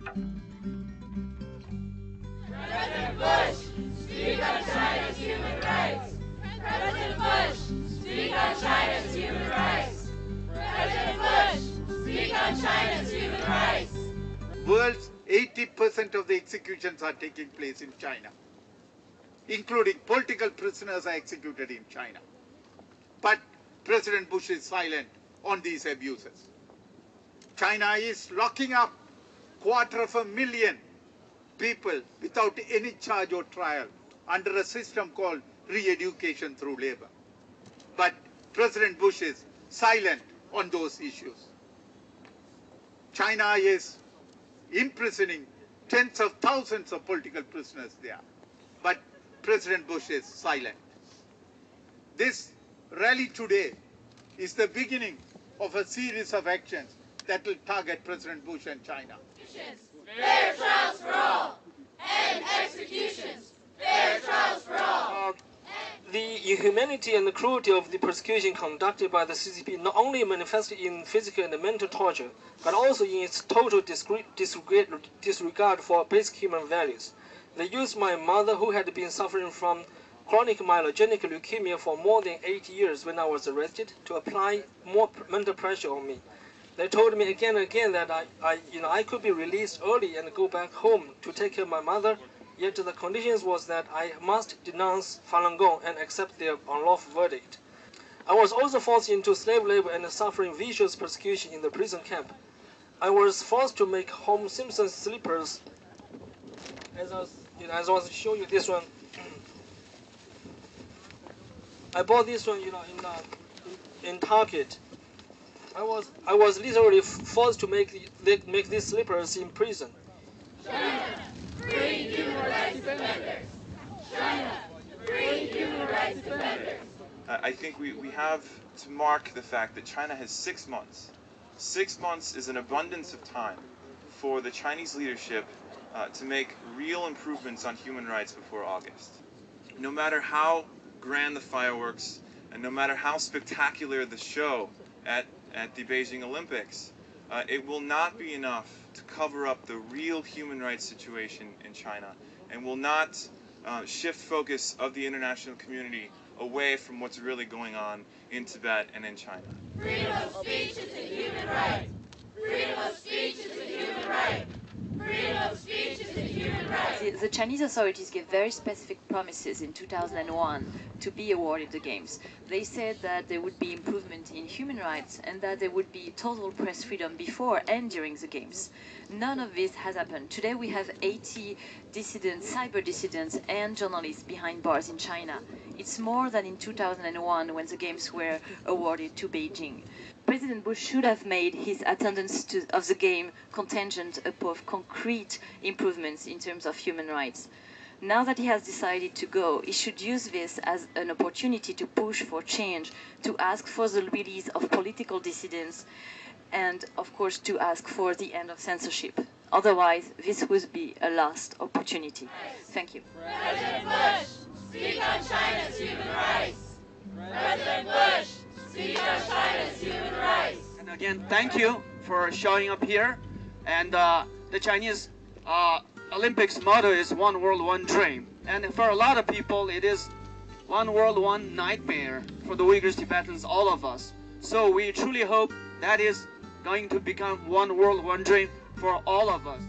President Bush, speak on China's human rights. President Bush, speak on China's human rights. President Bush, speak on China's human rights. World's 80% of the executions are taking place in China, including political prisoners are executed in China. But President Bush is silent on these abuses. China is locking up 250,000 people without any charge or trial under a system called re-education through labor. But President Bush is silent on those issues. China is imprisoning tens of thousands of political prisoners there. But President Bush is silent. This rally today is the beginning of a series of actions that will target President Bush and China. Fair trials for all. End executions. Fair trials for all. The inhumanity and the cruelty of the persecution conducted by the CCP not only manifested in physical and mental torture, but also in its total disregard for basic human values. They used my mother, who had been suffering from chronic myelogenic leukemia for more than 8 years when I was arrested, to apply more mental pressure on me. They told me again and again that I could be released early and go back home to take care of my mother, yet the conditions was that I must denounce Falun Gong and accept their unlawful verdict. I was also forced into slave labor and suffering vicious persecution in the prison camp. I was forced to make Home Simpson slippers, as I was showing you this one. I bought this one, in Target. I was literally forced to make these slippers in prison. China, free human rights defenders. China, free human rights defenders. I think we have to mark the fact that China has 6 months. 6 months is an abundance of time for the Chinese leadership to make real improvements on human rights before August. No matter how grand the fireworks, and no matter how spectacular the show at the Beijing Olympics, it will not be enough to cover up the real human rights situation in China, and will not shift focus of the international community away from what's really going on in Tibet and in China. Freedom of speech is a human right. Freedom of speech is a human right. Freedom of speech is a human right. The Chinese authorities gave very specific promises in 2001 to be awarded the Games. They said that there would be improvement in human rights and that there would be total press freedom before and during the Games. None of this has happened. Today we have 80 dissidents, cyber dissidents and journalists behind bars in China. It's more than in 2001 when the Games were awarded to Beijing. President Bush should have made his attendance of the game contingent upon concrete improvements in terms of human rights. Now that he has decided to go, he should use this as an opportunity to push for change, to ask for the release of political dissidents, and of course to ask for the end of censorship. Otherwise, this would be a lost opportunity. Thank you. President Bush, speak on China's human rights. President Bush, speak on China's human rights. And again, thank you for showing up here. And the Chinese Olympics motto is one world, one dream. And for a lot of people, it is one world, one nightmare for the Uyghurs, Tibetans, all of us. So we truly hope that is going to become one world, one dream for all of us.